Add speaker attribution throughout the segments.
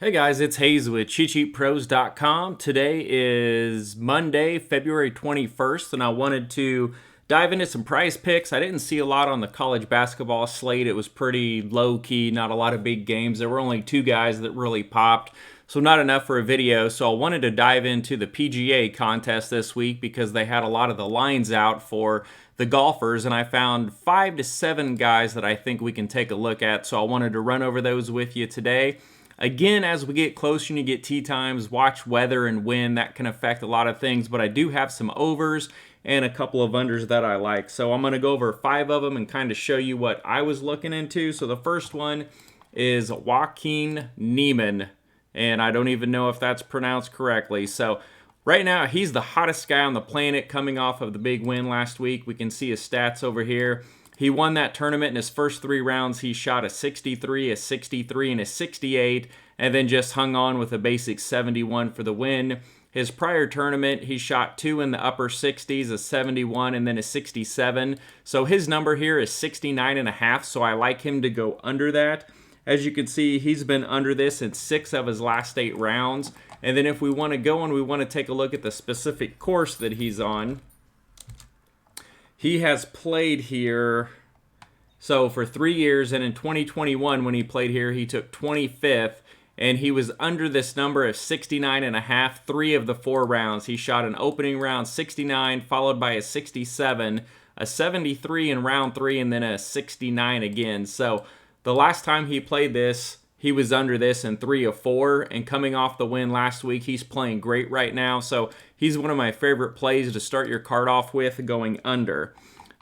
Speaker 1: Hey guys, it's Hayes with CheatSheetPros.com. Today is Monday, February 21st, and I wanted to dive into some prize picks. I didn't see a lot on the college basketball slate. It was pretty low-key, not a lot of big games. There were only two guys that really popped, so not enough for a video. So I wanted to dive into the PGA contest this week because they had a lot of the lines out for the golfers, and I found 5 to 7 guys that I think we can take a look at. So I wanted to run over those with you today. Again, as we get closer and you get tee times, watch weather and wind. That can affect a lot of things, but I do have some overs and a couple of unders that I like. So I'm going to go over 5 of them and kind of show you what I was looking into. So the first one is Joaquin Neiman, and I don't even know if that's pronounced correctly. So right now, he's the hottest guy on the planet coming off of the big win last week. We can see his stats over here. He won that tournament in his first 3 rounds. He shot a 63, a 63, and a 68, and then just hung on with a basic 71 for the win. His prior tournament, he shot 2 in the upper 60s, a 71, and then a 67. So his number here is 69.5, so I like him to go under that. As you can see, he's been under this in 6 of his last 8 rounds. And then if we want to go and we want to take a look at the specific course that he's on, he has played here, so for 3 years, and in 2021 when he played here, he took 25th, and he was under this number of 69.5 3 of the 4 rounds. He shot an opening round 69, followed by a 67, a 73 in round 3, and then a 69 again. So the last time he played this, he was under this in 3 of 4, and coming off the win last week, he's playing great right now. So he's one of my favorite plays to start your card off with, going under.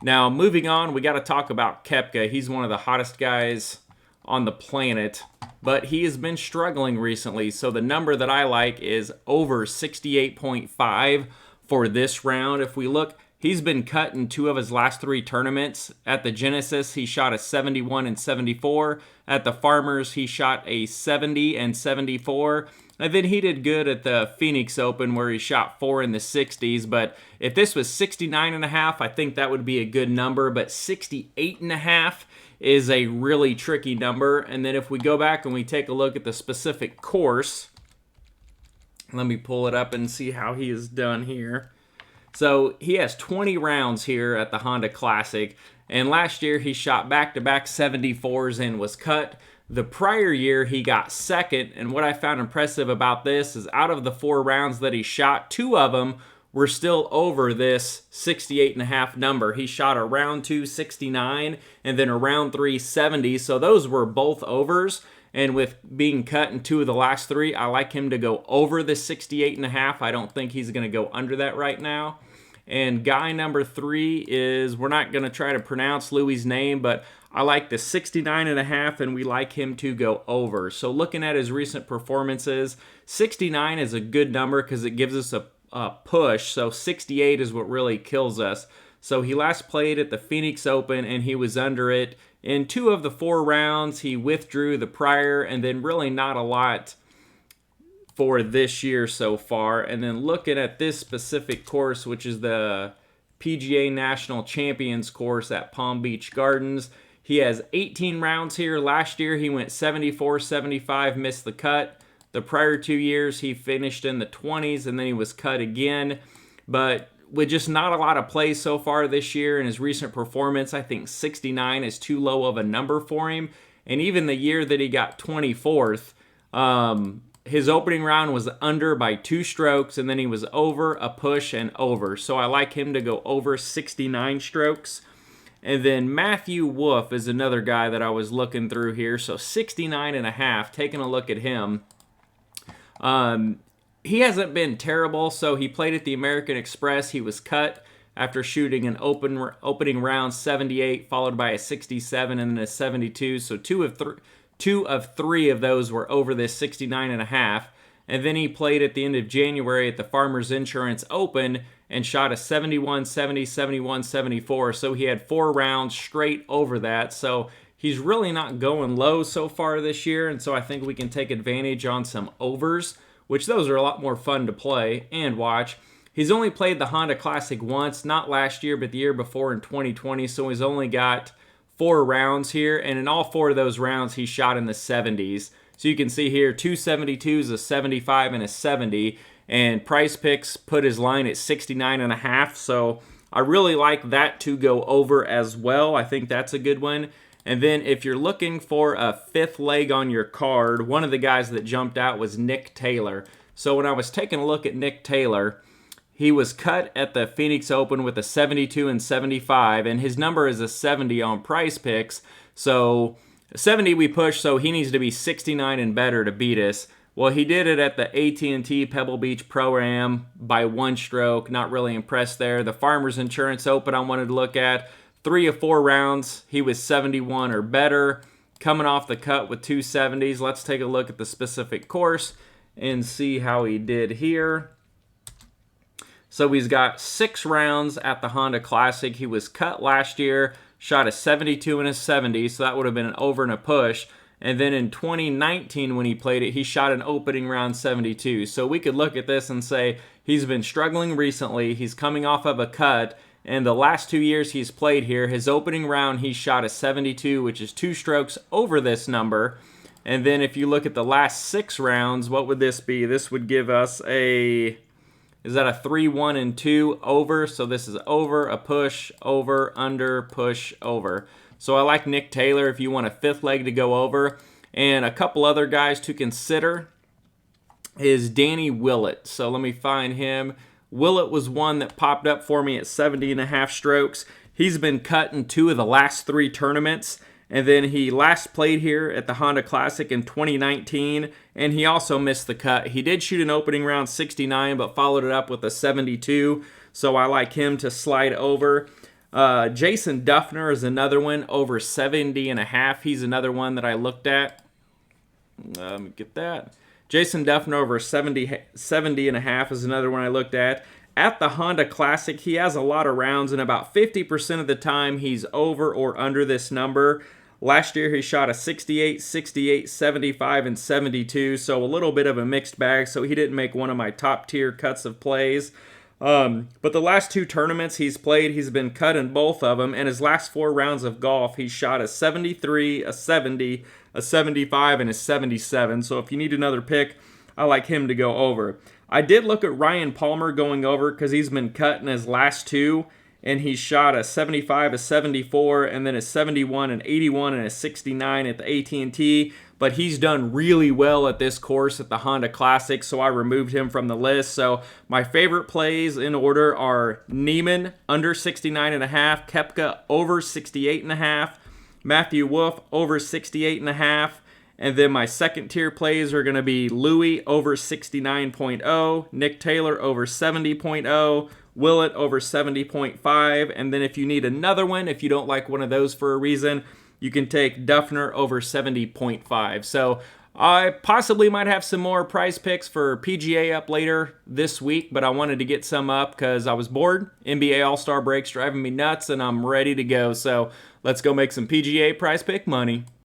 Speaker 1: Now, moving on, we got to talk about Kepca. He's one of the hottest guys on the planet, but he has been struggling recently. So the number that I like is over 68.5 for this round. If we look, he's been cut in 2 of his last 3 tournaments. At the Genesis, he shot a 71 and 74. At the Farmers, he shot a 70 and 74. And then he did good at the Phoenix Open where he shot 4 in the 60s. But if this was 69.5, I think that would be a good number. But 68.5 is a really tricky number. And then if we go back and we take a look at the specific course, let me pull it up and see how he is done here. So he has 20 rounds here at the Honda Classic, and last year he shot back-to-back 74s and was cut. The prior year he got second, and what I found impressive about this is out of the 4 rounds that he shot, 2 of them were still over this 68.5 number. He shot a round 2 69 and then a round 3 70, so those were both overs. And with being cut in 2 of the last 3, I like him to go over the 68.5. I don't think he's going to go under that right now. And guy number 3 is, we're not going to try to pronounce Louis' name, but I like the 69.5, and we like him to go over. So looking at his recent performances, 69 is a good number because it gives us a push. So 68 is what really kills us. So he last played at the Phoenix Open, and he was under it. In 2 of the 4 rounds, he withdrew the prior, and then really not a lot for this year so far. And then looking at this specific course, which is the PGA National Champions course at Palm Beach Gardens, he has 18 rounds here. Last year, he went 74, 75, missed the cut. The prior 2 years, he finished in the 20s, and then he was cut again. But with just not a lot of plays so far this year in his recent performance, I think 69 is too low of a number for him. And even the year that he got 24th, his opening round was under by 2 strokes, and then he was over, a push, and over. So I like him to go over 69 strokes. And then Matthew Woof is another guy that I was looking through here. So 69.5, taking a look at him. He hasn't been terrible, so he played at the American Express. He was cut after shooting an opening round 78, followed by a 67 and then a 72. So 2 of 3 of those were over this 69.5. And then he played at the end of January at the Farmers Insurance Open and shot a 71, 70, 71, 74. So he had 4 rounds straight over that. So he's really not going low so far this year. And so I think we can take advantage on some overs, which those are a lot more fun to play and watch. He's only played the Honda Classic once, not last year, but the year before in 2020. So he's only got 4 rounds here. And in all 4 of those rounds, he shot in the 70s. So you can see here 272s, a 75, and a 70. And Price Picks put his line at 69.5. So I really like that to go over as well. I think that's a good one. And then if you're looking for a fifth leg on your card, one of the guys that jumped out was Nick Taylor. So when I was taking a look at Nick Taylor, he was cut at the Phoenix Open with a 72 and 75, and his number is a 70 on Price Picks. So 70 we push, so he needs to be 69 and better to beat us. Well, he did it at the AT&T Pebble Beach Pro-Am by 1 stroke. Not really impressed there. The Farmers Insurance Open I wanted to look at. 3 of 4 rounds, he was 71 or better. Coming off the cut with 270s. Let's take a look at the specific course and see how he did here. So he's got 6 rounds at the Honda Classic. He was cut last year, shot a 72 and a 70, so that would have been an over and a push. And then in 2019 when he played it, he shot an opening round 72. So we could look at this and say he's been struggling recently. He's coming off of a cut. And the last 2 years he's played here, his opening round, he shot a 72, which is 2 strokes over this number. And then if you look at the last 6 rounds, what would this be? This would give us is that a 3, 1, and 2 over? So this is over, a push, over, under, push, over. So I like Nick Taylor if you want a fifth leg to go over. And a couple other guys to consider is Danny Willett. So let me find him. Willett was one that popped up for me at 70.5 strokes. He's been cut in 2 of the last 3 tournaments. And then he last played here at the Honda Classic in 2019. And he also missed the cut. He did shoot an opening round 69, but followed it up with a 72. So I like him to slide over. Jason Duffner is another one, over 70.5. He's another one that I looked at. Let me get that. Jason Duffner over 70.5 is another one I looked at. At the Honda Classic, he has a lot of rounds, and about 50% of the time he's over or under this number. Last year he shot a 68, 68, 75, and 72, so a little bit of a mixed bag, so he didn't make one of my top tier cuts of plays. But the last 2 tournaments he's played, he's been cut in both of them, and his last 4 rounds of golf, he shot a 73, a 70, a 75, and a 77. So if you need another pick, I like him to go over. I did look at Ryan Palmer going over because he's been cut in his last 2, and he shot a 75, a 74, and then a 71, an 81, and a 69 at the AT&T. But he's done really well at this course at the Honda Classic, so I removed him from the list. So my favorite plays in order are Neiman, under 69.5, Kepca, over 68.5, Matthew Woof, over 68.5, and then my second tier plays are going to be Louis, over 69.0, Nick Taylor, over 70.0, Willett, over 70.5, and then if you need another one, if you don't like one of those for a reason, you can take Duffner over 70.5. So I possibly might have some more prize picks for PGA up later this week, but I wanted to get some up because I was bored. NBA All-Star break's driving me nuts, and I'm ready to go. So let's go make some PGA prize pick money.